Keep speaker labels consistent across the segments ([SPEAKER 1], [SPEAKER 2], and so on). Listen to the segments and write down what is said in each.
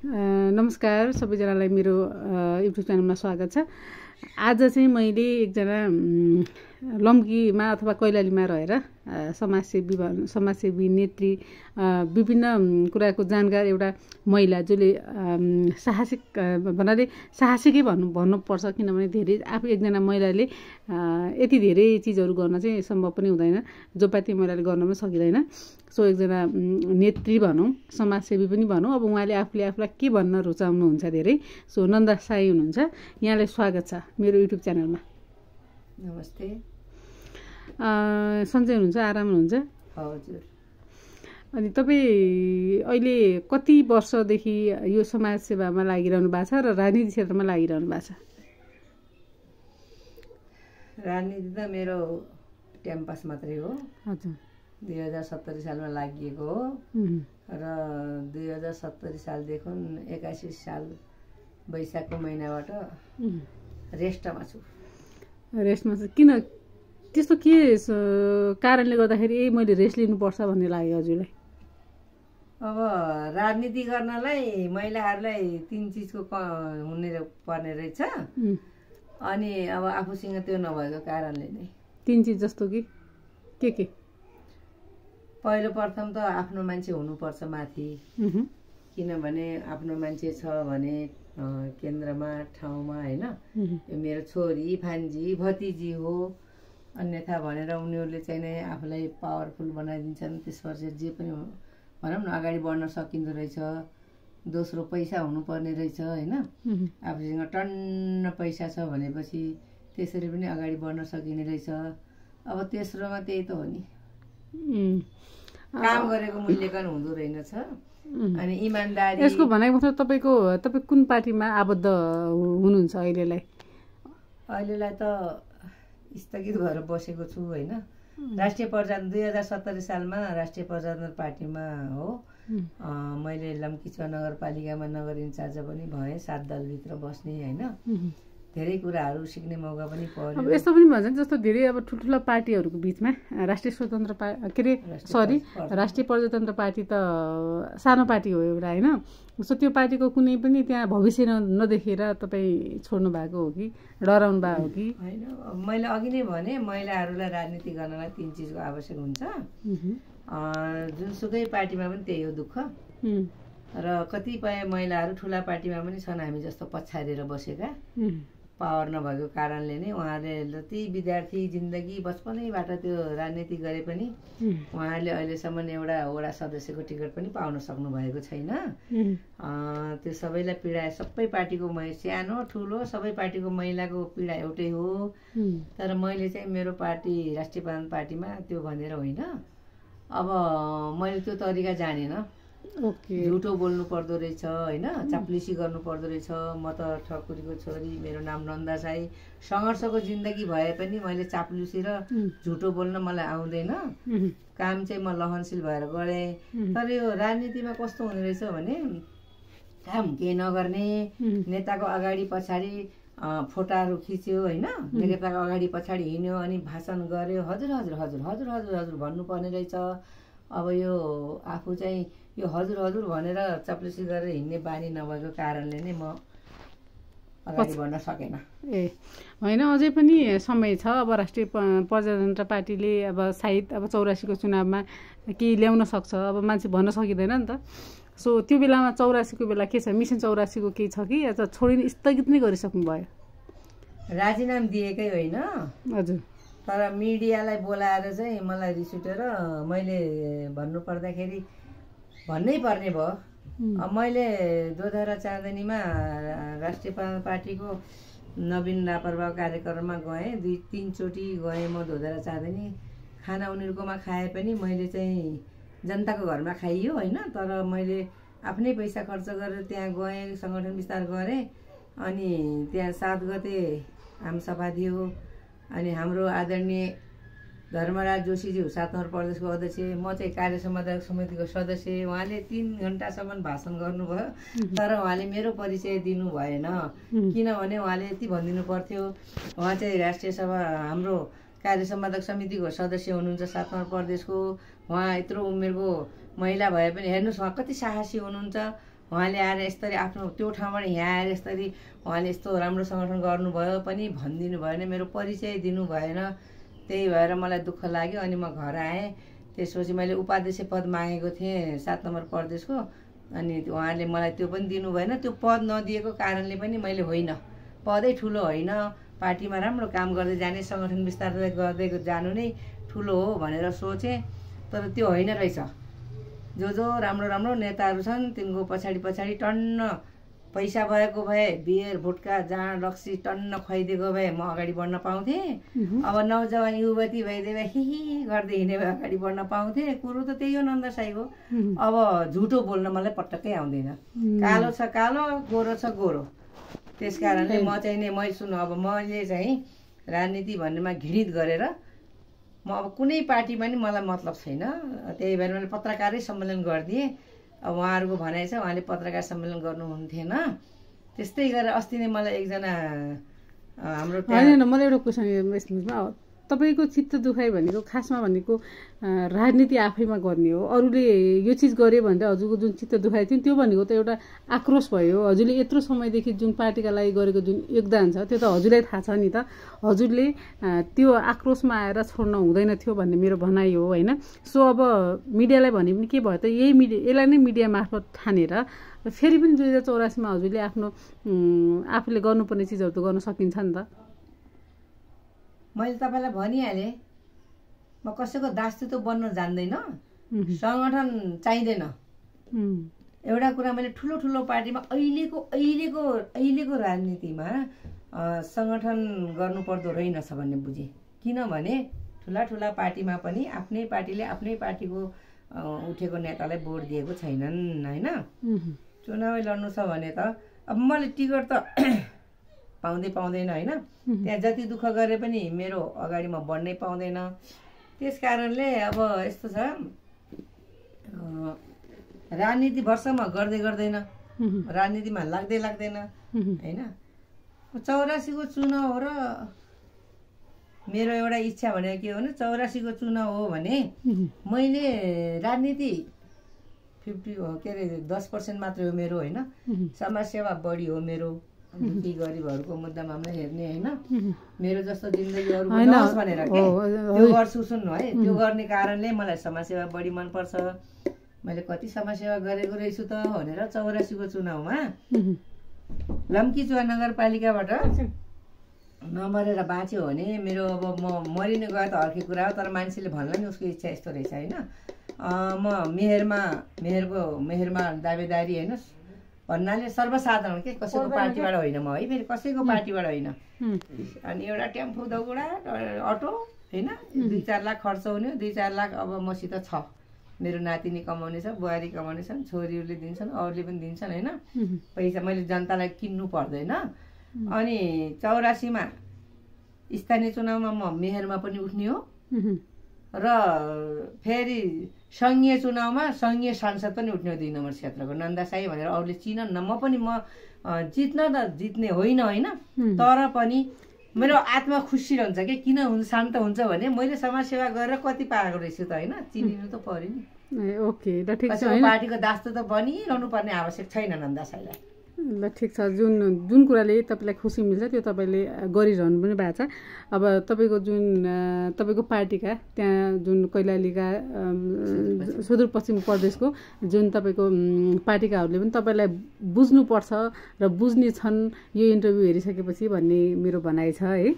[SPEAKER 1] नमस्कार सबैजनालाई मेरो युट्युब च्यानलमा स्वागत छ। आज चाहिँ मैले एकजना लम्कीमा अथवा कैलालीमा रहेर समाजसेवी नेत्री विभिन्न कुराको जानकार एउटा महिला जसले साहसिक भन्नाले साहसिकै भन्नुपर्छ, किनभने धेरै आफू एकजना महिलाले यति धेरै चिजहरू गर्न चाहिँ सम्भव पनि हुँदैन, जो पाति महिलाले गर्न पनि सकिँदैन। सो एकजना नेत्री भनौँ, समाजसेवी पनि भनौँ। अब उहाँले आफूलाई के भन्न रुचाउनुहुन्छ धेरै। सो नन्दा साई हुनुहुन्छ, यहाँलाई स्वागत छ मेरो युट्युब च्यानलमा।
[SPEAKER 2] नमस्ते।
[SPEAKER 1] सन्चै हुनुहुन्छ, आराम हुनुहुन्छ?
[SPEAKER 2] हजुर।
[SPEAKER 1] अनि तपाईँ अहिले कति वर्षदेखि यो समाजसेवामा लागिरहनु भएको छ र राजनीति क्षेत्रमा लागिरहनु भएको छ?
[SPEAKER 2] राजनीति त मेरो टाइम पास मात्रै हो।
[SPEAKER 1] हजुर।
[SPEAKER 2] 2070 सालमा लागिएको हो र 2070 सालदेखि 81 साल वैशाखको महिनाबाट रेस्टमा छु।
[SPEAKER 1] रेस्टमा छ? किन त्यस्तो के कारणले गर्दाखेरि मैले रेस्ट लिनुपर्छ भन्ने लाग्यो हजुरलाई?
[SPEAKER 2] अब राजनीति गर्नलाई महिलाहरूलाई 3 चिजको हुने पर्ने रहेछ। अनि अब आफूसँग त्यो नभएको कारणले नै।
[SPEAKER 1] 3 चिज जस्तो कि के?
[SPEAKER 2] पहिलो प्रथम त आफ्नो मान्छे हुनुपर्छ माथि, किनभने आफ्नो मान्छे छ भने केन्द्रमा ठाउँमा होइन, यो मेरो छोरी भान्जी भतिजी हो, अन्यथा भनेर उनीहरूले चाहिँ नै आफूलाई पावरफुल बनाइदिन्छन्। त्यसपछि जे पनि भनौँ न अगाडि बढ्न सकिँदो रहेछ। दोस्रो पैसा हुनुपर्ने रहेछ होइन, आफूसँग टन्न पैसा छ भनेपछि त्यसरी पनि अगाडि बढ्न सकिने रहेछ। अब तेस्रोमा त्यही त हो नि, काम गरेको मूल्याङ्कन हुँदो रहेनछ। अनि इमान्दारी।
[SPEAKER 1] यसको भनेको मतलब तपाईँ कुन पार्टीमा आबद्ध हुनुहुन्छ अहिलेलाई?
[SPEAKER 2] अहिलेलाई त स्थगित भएर बसेको छु होइन। राष्ट्रिय प्रजातन्त्र 2070 सालमा राष्ट्रिय प्रजातन्त्र पार्टीमा हो। मैले लम्कीचुवा नगरपालिकामा नगर इन्चार्ज पनि भएँ, 7 दलभित्र बस्ने होइन। धेरै कुराहरू सिक्ने मौका पनि पर्यो।
[SPEAKER 1] अब यस्तो पनि भन्छ जस्तो धेरै अब ठुल्ठुला पार्टीहरूको बिचमा राष्ट्रिय प्रजातन्त्र पार्टी त सानो पार्टी हो एउटा होइन। सो त्यो पार्टीको कुनै पनि त्यहाँ भविष्य नदेखेर तपाईँ छोड्नु भएको हो कि डराउनु भएको हो कि?
[SPEAKER 2] होइन, मैले अघि नै भने महिलाहरूलाई राजनीति गर्नलाई 3 चिजको आवश्यक हुन्छ। जुनसुकै पार्टीमा पनि त्यही हो दुःख। र कतिपय महिलाहरू ठुला पार्टीमा पनि छन् हामी जस्तो पछारेर बसेका, पावर नभएको कारणले नै। उहाँहरूले जति विद्यार्थी जिन्दगी बचपनैबाट त्यो राजनीति गरे पनि उहाँहरूले अहिलेसम्म एउटा वडा सदस्यको टिकट पनि पाउन सक्नु भएको छैन। त्यो सबैलाई पीडा, सबै पार्टीको सानो ठुलो सबै पार्टीको महिलाको पीडा एउटै हो। तर मैले चाहिँ मेरो पार्टी राष्ट्रिय प्रजातन्त्र पार्टीमा त्यो भनेर होइन। अब मैले त्यो तरिका जानेन। झुटो बोल्नु पर्दो रहेछ होइन, चाप्लिसी गर्नु पर्दो रहेछ। म त ठकुरीको छोरी, मेरो नाम नन्दा साई। सङ्घर्षको जिन्दगी भए पनि मैले चाप्लुसी र झुटो बोल्न मलाई आउँदैन। काम चाहिँ म लहनशील भएर गरेँ। तर यो राजनीतिमा कस्तो हुने रहेछ भने काम केही नगर्ने, नेताको अगाडि पछाडि फोटाहरू खिच्यो होइन, नेताको अगाडि पछाडि हिँड्यो अनि भाषण गर्यो, हजुर हजुर हजुर हजुर हजुर हजुर भन्नुपर्ने रहेछ। अब यो आफू चाहिँ यो हजुर हजुर भनेर चप्लुसी गरेर हिँड्ने बानी नभएको कारणले नै म अगाडि बढ्न सकेन।
[SPEAKER 1] होइन, अझै पनि समय छ। अब राष्ट्रिय प्रजातन्त्र पार्टीले अब सायद अब 84 को चुनावमा केही ल्याउन सक्छ। अब मान्छे भन्न सकिँदैन नि त। सो त्यो बेलामा 84 को बेला के छ, मिसन 84 को केही छ कि या त छोडिने स्थगित नै गरिसक्नु भयो?
[SPEAKER 2] राजीनामा दिएकै होइन।
[SPEAKER 1] हजुर।
[SPEAKER 2] तर मिडियालाई बोलाएर चाहिँ मलाई रिस उठेर मैले भन्नु पर्दाखेरि भन्नै पर्ने भयो। मैले दोधरा चाँदनीमा राष्ट्रिय प्रजातन्त्र पार्टीको नवीन लापरवाह कार्यक्रममा गएँ। 2-3 चोटि गएँ म दोधरा चाँदनी। खाना उनीहरूकोमा खाए पनि मैले चाहिँ जनताको घरमा खाइयो होइन। तर मैले आफ्नै पैसा खर्च गरेर त्यहाँ गएँ, सङ्गठन विस्तार गरेँ। अनि त्यहाँ 7 गते आमसभा दियो। अनि हाम्रो आदरणीय धर्मराज जोशीज्यू 7 नम्बर प्रदेशको अध्यक्ष, म चाहिँ कार्य सम्पादक समितिको सदस्य। उहाँले 3 घण्टासम्म भाषण गर्नुभयो। तर उहाँले मेरो परिचय दिनु भएन, किनभने उहाँले यति भनिदिनु पर्थ्यो उहाँ चाहिँ राष्ट्रिय सभा हाम्रो कार्य सम्पादक समितिको सदस्य हुनुहुन्छ 7 नम्बर प्रदेशको। उहाँ यत्रो उमेरको महिला भए पनि हेर्नुहोस् उहाँ कति साहसी हुनुहुन्छ। उहाँले आएर यसरी आफ्नो त्यो ठाउँबाट यहाँ आएर यसरी उहाँले यस्तो राम्रो सङ्गठन गर्नुभयो पनि भनिदिनु भएन, मेरो परिचय दिनु भएन। त्यही भएर मलाई दुःख लाग्यो। अनि म घर आएँ। त्यसपछि मैले उपाध्यक्ष पद मागेको थिएँ 7 नम्बर प्रदेशको। अनि उहाँले मलाई त्यो पनि दिनु भएन। त्यो पद नदिएको कारणले पनि मैले होइन, पदै ठुलो होइन, पार्टीमा राम्रो काम गर्दै जाने, सङ्गठन विस्तार गर्दै जानु नै ठुलो हो भनेर सोचेँ। तर त्यो होइन रहेछ। जो राम्रो राम्रो नेताहरू छन् तिनको पछाडि टन्न पैसा भएको भए बियर भुटका जाँड रक्सी टन्न खुवाइदिएको भए म अगाडि बढ्न पाउँथेँ। अब नौजवान युवती भइदिए हिही गर्दै हिँडे भए अगाडि बढ्न पाउँथेँ। कुरो त त्यही हो नन्दसाईको। अब झुटो बोल्न मलाई पटक्कै आउँदैन। कालो छ कालो, गोरो छ गोरो। त्यस कारणले म चाहिँ नि मैले सुन्नु, अब मैले चाहिँ राजनीति भन्नेमा घृणित गरेर म अब कुनै पार्टीमा नि मलाई मतलब छैन। त्यही भएर मैले पत्रकारै सम्मेलन गरिदिएँ। अब उहाँहरूको भनाइ छ उहाँले पत्रकार सम्मेलन गर्नुहुन्थेन। त्यस्तै गरेर अस्ति नै मलाई एकजना हाम्रो
[SPEAKER 1] होइन, मलाई एउटा क्वेसन, तपाईँको चित्त दुखाइ भनेको खासमा भनेको राजनीति आफैमा गर्ने हो, अरूले यो चिज गरे भनेर हजुरको जुन चित्त दुखाइ थियो त्यो भनेको त एउटा आक्रोश भयो। हजुरले यत्रो समयदेखि जुन पार्टीका लागि गरेको जुन योगदान छ त्यो त हजुरलाई थाहा छ नि त। हजुरले त्यो आक्रोशमा आएर छोड्न हुँदैन थियो भन्ने मेरो भनाइ हो होइन। सो अब मिडियालाई भने पनि के भयो त, यसलाई नै मिडिया मार्फत ठानेर फेरि पनि 2084मा हजुरले आफ्नो आफूले गर्नुपर्ने चिजहरू त गर्न सकिन्छ नि त।
[SPEAKER 2] मैले तपाईँलाई भनिहालेँ, म कसैको दासत्व बन्न जान्दैन, सङ्गठन चाहिँदैन। एउटा कुरा मैले ठुलो पार्टीमा अहिलेको राजनीतिमा सङ्गठन गर्नुपर्दो रहेनछ भन्ने बुझेँ। किनभने ठुला पार्टीमा पनि आफ्नै पार्टीले आफ्नै पार्टीको उठेको नेतालाई भोट दिएको छैनन् होइन। चुनाव लड्नु छ भने त अब मैले टिकट त पाउँदैन होइन। त्यहाँ जति दुःख गरे पनि मेरो अगाडि म बढ्नै पाउँदैन। त्यस कारणले अब यस्तो छ, राजनीति वर्षमा गर्दैन, राजनीतिमा लाग्दैन होइन। 84को चुनाव हो र मेरो एउटा इच्छा भनेको के हो भने 84को चुनाव हो भने मैले राजनीति 10% मात्रै हो मेरो होइन। समाजसेवा बढी हो मेरो, दुखी गरिबहरूको मुद्दा मामला हेर्ने होइन। मेरो जस्तो जिन्दगी अरूको नहोस् भनेर के त्यो गर्छु। सुन्नु है, त्यो गर्ने कारणले मलाई समाजसेवा बढी मनपर्छ। मैले कति समाजसेवा गरेको रहेछु त भनेर 84को चुनावमा लम्कीचुवा नगरपालिकाबाट नमरेर बाँच्यो भने मेरो अब म मरिनु गयो त अर्कै कुरा हो। तर मान्छेले भन्ला नि उसको इच्छा यस्तो रहेछ होइन। म मेहरमा दावेदारी होइन भन्नाले सर्वसाधारण के, कसैको पार्टीबाट होइन म है, फेरि कसैको पार्टीबाट होइन। अनि एउटा टेम्पो दौडा अटो होइन, 2-4 लाख खर्च हुने, 2-4 लाख अब मसित छ। मेरो नातिनी कमाउने छ, बुहारी कमाउने छन्, छोरीहरूले दिन्छन्, अरूले पनि दिन्छन् होइन। पैसा मैले जनतालाई किन्नु पर्दैन। अनि 84मा स्थानीय चुनावमा म मेयरमा पनि उठ्ने हो र फेरि सङ्घीय चुनावमा सङ्घीय सांसद पनि उठ्ने हो 2 नम्बर क्षेत्रको नन्दासाई भनेर अरूले चिनन् न। म पनि जित्न त जित्ने होइन, तर पनि मेरो आत्मा खुसी रहन्छ कि किन शान्त हुन्छ भने मैले समाजसेवा गरेर कति पाएको रहेछु त होइन। चिनिनु त पर्यो नि।
[SPEAKER 1] ओके ल ठिक छ।
[SPEAKER 2] पार्टीको दास्तो त बनिरहनु पर्ने आवश्यक छैन नन्दासाईलाई।
[SPEAKER 1] ल ठिक छ। जुन कुराले तपाईँलाई खुसी मिल्छ त्यो तपाईँले गरिरहनु पनि भएको छ। अब तपाईँको पार्टीका त्यहाँ जुन कैलालीका सुदूरपश्चिम प्रदेशको जुन तपाईँको पार्टीकाहरूले पनि तपाईँलाई बुझ्नुपर्छ र बुझ्ने छन् यो इन्टरभ्यू हेरिसकेपछि भन्ने मेरो भनाइ छ है।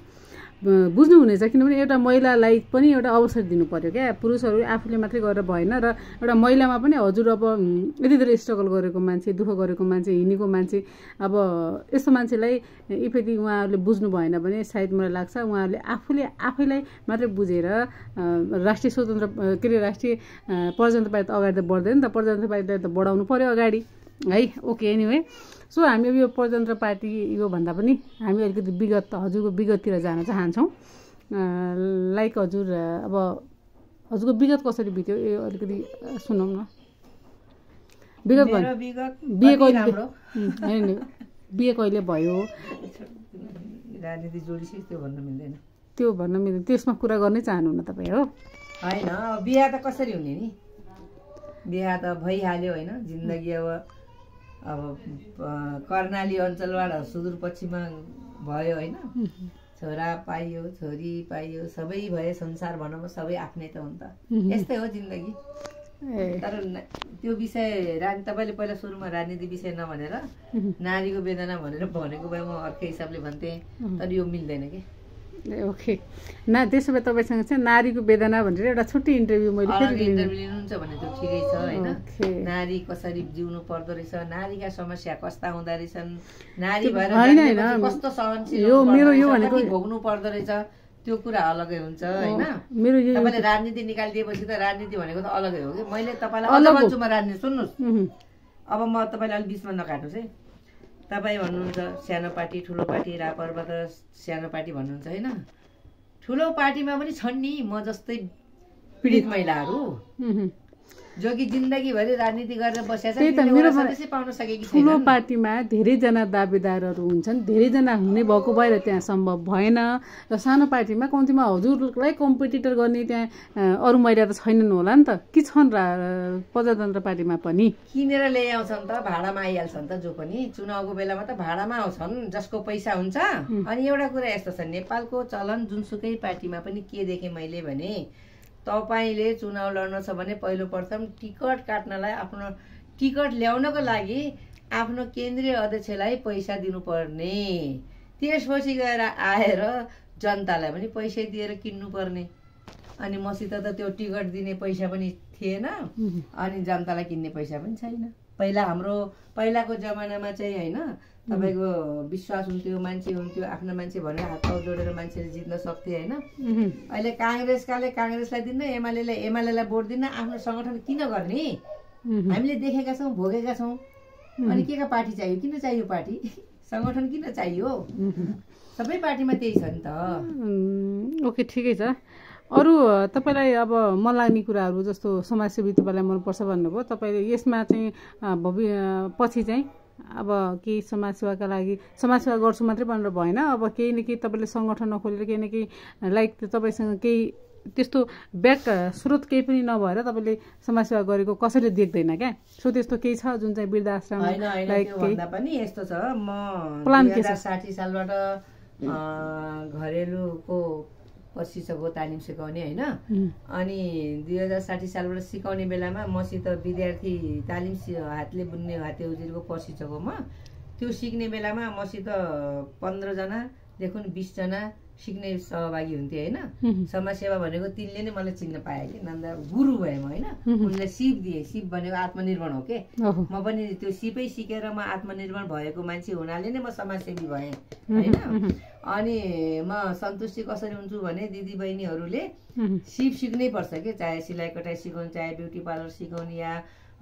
[SPEAKER 1] बुझ्नुहुनेछ किनभने एउटा महिलालाई पनि एउटा अवसर दिनु पर्यो क्या। पुरुषहरू आफूले मात्रै गरेर भएन र एउटा महिलामा पनि हजुर अब यति धेरै स्ट्रगल गरेको मान्छे, दुःख गरेको मान्छे, हिँडेको मान्छे, अब यस्तो मान्छेलाई यदि उहाँहरूले बुझ्नु भएन भने सायद मलाई लाग्छ उहाँहरूले आफैलाई मात्रै बुझेर राष्ट्रिय स्वतन्त्र राष्ट्रिय प्रजातन्त्र पार्टी त अगाडि त बढ्दैन नि त, प्रजातन्त्र पार्टीलाई त बढाउनु पर्यो अगाडि है। ओके एनिवे, सो हामी अब यो प्रजातन्त्र पार्टी यो भन्दा पनि हामी अलिकति हजुरको विगततिर जान चाहन्छौँ। लाइक हजुर अब हजुरको विगत कसरी बित्यो यो अलिकति सुनौँ न। बिहे कहिले भयो?
[SPEAKER 2] राजनीति जोडिसक्यो
[SPEAKER 1] त्यो भन्न मिल्दैन, त्यसमा कुरा गर्नै चाहनुहुन्न तपाईँ हो?
[SPEAKER 2] होइन, बिहा त कसरी हुने नि, बिहा त भइहाल्यो होइन। जिन्दगी अब अब कर्णाली अञ्चलबाट सुदूरपश्चिममा भयो होइन, छोरा पाइयो छोरी पाइयो सबै भए, संसार भनौँ सबै आफ्नै त हुन्छ, यस्तै हो जिन्दगी। तर त्यो विषय तपाईँले पहिला सुरुमा राजनीति विषय नभनेर नारीको वेदना भनेर भनेको भए म अर्कै हिसाबले भन्थेँ, तर यो मिल्दैन कि।
[SPEAKER 1] ओके, त्यसो भए तपाईँसँग चाहिँ नारीको वेदना भनेर एउटा छुट्टी इन्टरभ्यू मैले
[SPEAKER 2] इन्टरभ्यू लिनुहुन्छ भने त्यो ठिकै छ होइन। नारी कसरी जिउनु पर्दो रहेछ, नारीका समस्या कस्ता हुँदो रहेछन्, नारी भएर कस्तो सहनशील भोग्नु पर्दो रहेछ, त्यो कुरा अलगै हुन्छ होइन। तपाईँले राजनीति निकालिदिएपछि त राजनीति भनेको त अलगै हो कि। मैले तपाईँलाई अझ भन्छु, म राजनीति सुन्नुहोस्, अब म तपाईँलाई अलिक बिचमा नकाट्नुहोस् है। तपाईँ भन्नुहुन्छ सानो पार्टी ठुलो पार्टी, रापरबाट सानो पार्टी भन्नुहुन्छ होइन। ठुलो पार्टीमा पनि छन् नि म जस्तै पीडित महिलाहरू जो कि जिन्दगीभरि राजनीति गरेर बसेका छन्, पाउन सकेकी छैनन्।
[SPEAKER 1] ठुलो पार्टीमा धेरैजना दावेदारहरू हुन्छन्, धेरैजना हुने भएको भएर त्यहाँ सम्भव भएन। र सानो पार्टीमा कम्तीमा हजुरलाई कम्पिटिटर गर्ने त्यहाँ अरू महिला त छैनन् होला नि त, कि छन् प्रजातन्त्र पार्टीमा पनि?
[SPEAKER 2] किनेर ल्याउँछन् त, भाडामा आइहाल्छन् त, जो पनि चुनावको बेलामा त भाडामा आउँछन् जसको पैसा हुन्छ। अनि एउटा कुरा यस्तो छ, नेपालको चलन जुनसुकै पार्टीमा पनि के देखेँ मैले भने, तपाईँले चुनाव लड्न छ भने पहिलो प्रथम टिकट काट्नलाई, आफ्नो टिकट ल्याउनको लागि आफ्नो केन्द्रीय अध्यक्षलाई पैसा दिनुपर्ने, त्यसपछि गएर आएर जनतालाई पनि पैसा दिएर किन्नुपर्ने। अनि मसित त त्यो टिकट दिने पैसा पनि थिएन, अनि जनतालाई किन्ने पैसा पनि छैन। पहिलाको जमानामा चाहिँ होइन, तपाईँको विश्वास हुन्थ्यो, मान्छे हुन्थ्यो, आफ्नो मान्छे भनेर हात पाउ जोडेर मान्छेले जित्न सक्थे होइन। अहिले काङ्ग्रेसलाई दिन्न, एमालेलाई भोट दिन्न, आफ्नो सङ्गठन किन गर्ने? हामीले देखेका छौँ, भोगेका छौँ। अनि के का पार्टी चाहियो? किन चाहियो पार्टी? सङ्गठन किन चाहियो? सबै पार्टीमा त्यही छ नि त।
[SPEAKER 1] ओके, ठिकै छ। अरू तपाईँलाई अब मन लाग्ने कुराहरू जस्तो समाजसेवी तपाईँलाई मनपर्छ भन्नुभयो, तपाईँले यसमा चाहिँ पछि चाहिँ अब केही समाजसेवाका लागि समाजसेवा गर्छु मात्रै भनेर भएन, अब केही न केही तपाईँले सङ्गठन नखोलेर केही न केही लाइक तपाईँसँग केही त्यस्तो ब्याक स्रोत केही पनि नभएर तपाईँले समाजसेवा गरेको कसैले देख्दैन क्या। सो त्यस्तो केही छ जुन चाहिँ वृद्धाश्रम
[SPEAKER 2] पनि यस्तो छ। म 2060 सालबाट घरेलुको प्रशिक्षकको तालिम सिकाउने होइन। अनि 2060 सालबाट सिकाउने बेलामा मसित विद्यार्थी तालिम हातले बुन्ने हाते उजिरको प्रशिक्षकमा त्यो सिक्ने बेलामा मसित 15 जनादेखि 20 जना सिक्ने सहभागी हुन्थे होइन। समाजसेवा भनेको तिनले नै मलाई चिन्न पाए कि नन्दा गुरु भए म होइन। उनलाई सिप दिए, सिप भनेको आत्मनिर्भर हो के। म पनि त्यो सिपै सिकेर म आत्मनिर्भर भएको मान्छे हुनाले नै म समाजसेवी भएँ होइन। अनि म सन्तुष्टि कसरी हुन्छु भने दिदी बहिनीहरूले सिप सिक्नै पर्छ कि, चाहे सिलाइ कटाइ सिकाउनु, चाहे ब्युटी पार्लर सिकाउने या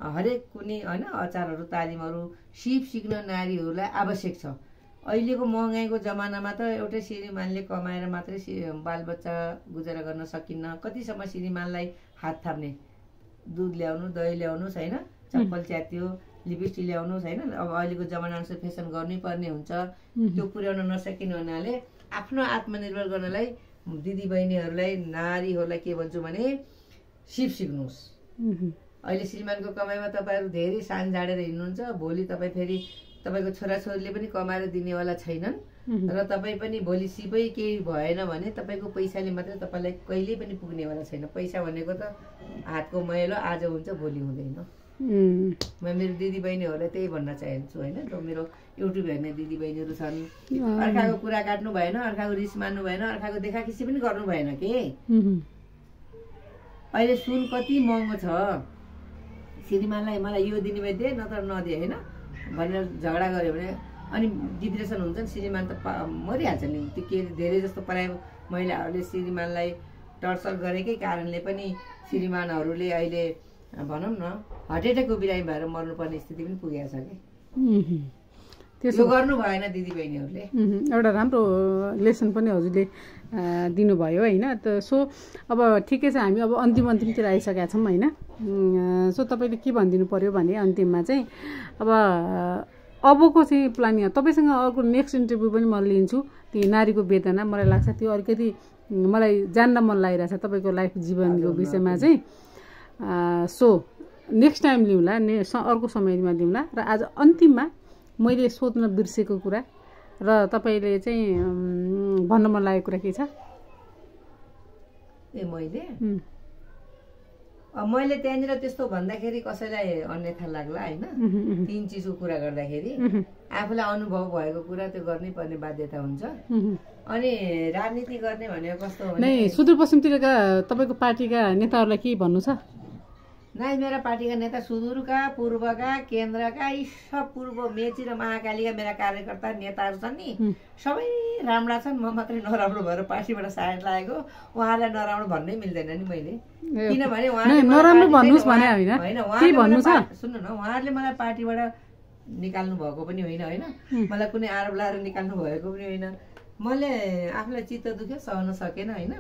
[SPEAKER 2] हरेक कुनै होइन अचारहरू तालिमहरू सिप सिक्न नारीहरूलाई आवश्यक छ। अहिलेको महँगाईको जमानामा त एउटै श्रीमानले कमाएर मात्रै बालबच्चा गुजारा गर्न सकिन्न। कतिसम्म श्रीमानलाई हात थाप्ने, दुध ल्याउनु, दही ल्याउनुहोस् होइन, चप्पल च्यात्यो, लिपस्टिक ल्याउनुहोस् होइन। अब अहिलेको जमानाअनुसार फेसन गर्नै पर्ने हुन्छ। त्यो पुर्याउन नसकिने हुनाले आफ्नो आत्मनिर्भर गर्नलाई दिदी बहिनीहरूलाई, नारीहरूलाई के भन्छु भने सिप सिक्नुहोस्। अहिले श्रीमानको कमाइमा तपाईँहरू धेरै सान झाडेर हिँड्नुहुन्छ, भोलि तपाईँ फेरि तपाईँको छोराछोरीले पनि कमाएर दिनेवाला छैनन् र तपाईँ पनि भोलि सिपै केही भएन भने तपाईँको पैसाले मात्रै तपाईँलाई कहिल्यै पनि पुग्नेवाला छैन। पैसा भनेको त हातको मैलो, आज हुन्छ भोलि हुँदैन। म मेरो दिदीबहिनीहरूलाई त्यही भन्न चाहन्छु होइन। जो मेरो युट्युब हेर्ने दिदीबहिनीहरू छन्, अर्काको कुरा काट्नु भएन, अर्काको रिस मान्नु भएन, अर्काको देखाखिसी पनि गर्नु भएन के। अहिले सुन कति महँगो छ, श्रीमानलाई मलाई यो दिने भए दे नत्र नदिए होइन भनेर झगडा गऱ्यो भने अनि डिप्रेसन हुन्छ नि, श्रीमान त मरिहाल्छ नि। त्यो के धेरै जस्तो प्राय महिलाहरूले श्रीमानलाई टर्चर गरेकै कारणले पनि श्रीमानहरूले अहिले भनौँ न हार्ट एट्याकको बिरामी भएर मर्नुपर्ने स्थिति पनि पुगेको छ कि। त्यसो गर्नु भएन दिदीबहिनीहरूले।
[SPEAKER 1] एउटा राम्रो लेसन पनि हजुरले दिनुभयो होइन। त सो अब ठिकै छ, हामी अब अन्तिमतिर आइसकेका छौँ होइन। सो तपाईँले के भनिदिनु पर्यो भने अन्तिममा चाहिँ अबको चाहिँ प्लान तपाईँसँग अर्को नेक्स्ट इन्टरभ्यू पनि म लिन्छु। त्यो नारीको वेदना मलाई लाग्छ त्यो अलिकति मलाई जान्न मन लागिरहेछ तपाईँको लाइफ जीवनको विषयमा चाहिँ। सो नेक्स्ट टाइम लिउँला, अर्को समयमा लिउँला। र आज अन्तिममा मैले सोध्न बिर्सेको कुरा र तपाईँले चाहिँ भन्न मन लागेको कुरा के छ?
[SPEAKER 2] मैले त्यहाँनिर त्यस्तो भन्दाखेरि कसैलाई अन्यथा लाग्ला होइन। तीन चिजको कुरा गर्दाखेरि आफूलाई अनुभव भएको कुरा त्यो गर्नै पर्ने बाध्यता हुन्छ। अनि राजनीति गर्ने भनेको कस्तो हो
[SPEAKER 1] भने सुदूरपश्चिमतिरका तपाईँको पार्टीका नेताहरूलाई के भन्नु छ?
[SPEAKER 2] नाइ, मेरा पार्टीका नेता सुदूरका, पूर्वका, केन्द्रका, यी सब पूर्व मेची र महाकालीका मेरा कार्यकर्ता नेताहरू छन् नि, सबै राम्रा छन्। म मात्रै नराम्रो भएर पार्टीबाट साइड लागेको। उहाँलाई नराम्रो भन्नै मिल्दैन नि मैले, किनभने
[SPEAKER 1] नराम्रो भन्नुस् भने होइन,
[SPEAKER 2] सुन्नु न, उहाँहरूले मलाई पार्टीबाट निकाल्नु भएको पनि होइन होइन, मलाई कुनै आरोप लगाएर निकाल्नु भएको पनि होइन। मैले आफूलाई चित्त दुख्यो, सहन सकेन होइन।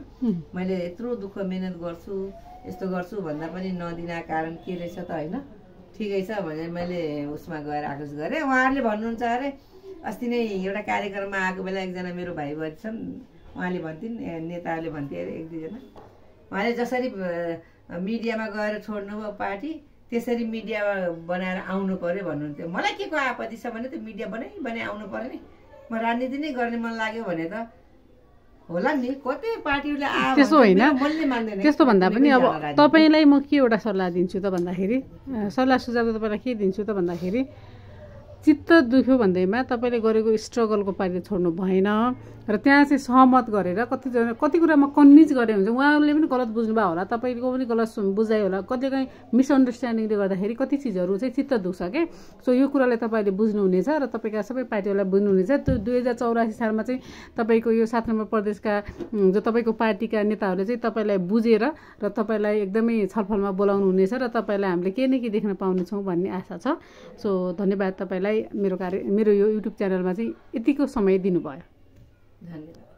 [SPEAKER 2] मैले यत्रो दुःख मेहनत गर्छु, यस्तो गर्छु भन्दा पनि नदिना कारण के रहेछ त होइन। ठिकै छ भनेर मैले उसमा गएर आक्रोश गरेँ। उहाँहरूले भन्नुहुन्छ अरे अस्ति नै एउटा कार्यक्रममा आएको बेला एकजना मेरो भाइ बहिनी छन्, उहाँले भन्थिन्, नेताहरूले भन्थे अरे एक दुईजना, उहाँले जसरी मिडियामा गएर छोड्नुभयो पार्टी त्यसरी मिडिया बनाएर आउनु पर्यो भन्नुहुन्थ्यो। मलाई के को आपत्ति छ भने त्यो मिडिया बनाइ आउनु पर्यो नि। म राजनीति नै गर्ने मन लाग्यो भने त होला नि, कतै पार्टीले
[SPEAKER 1] त्यसो होइन। त्यस्तो भन्दा पनि अब तपाईँलाई म के एउटा सल्लाह दिन्छु त भन्दाखेरि, सल्लाह सुझाव तपाईँलाई के दिन्छु त भन्दाखेरि, चित्त दुख्यो भन्दैमा तपाईँले गरेको स्ट्रगलको पार्टी छोड्नु भएन र त्यहाँ चाहिँ सहमत गरेर कति कुरामा कन्भिन्स गरे हुन्छ। उहाँहरूले पनि गलत बुझ्नुभयो होला, तपाईँको पनि गलत बुझाइ होला, कतिकाहीँ मिसअन्डरस्ट्यान्डिङले गर्दाखेरि कति चिजहरू चाहिँ चित्त दुख्छ के। सो यो कुरालाई तपाईँले बुझ्नुहुनेछ र तपाईँका सबै पार्टीहरूलाई बुझ्नुहुनेछ। त्यो 2084 सालमा चाहिँ तपाईँको यो 7 नम्बर प्रदेशका जो तपाईँको पार्टीका नेताहरूले चाहिँ तपाईँलाई बुझेर र तपाईँलाई एकदमै छलफलमा बोलाउनु हुनेछ र तपाईँलाई हामीले के न के देख्न पाउनेछौँ भन्ने आशा छ। सो धन्यवाद तपाईँलाई मेरो यो युट्युब च्यानलमा चाहिँ यतिको समय दिनुभयो।
[SPEAKER 2] धन्यवाद।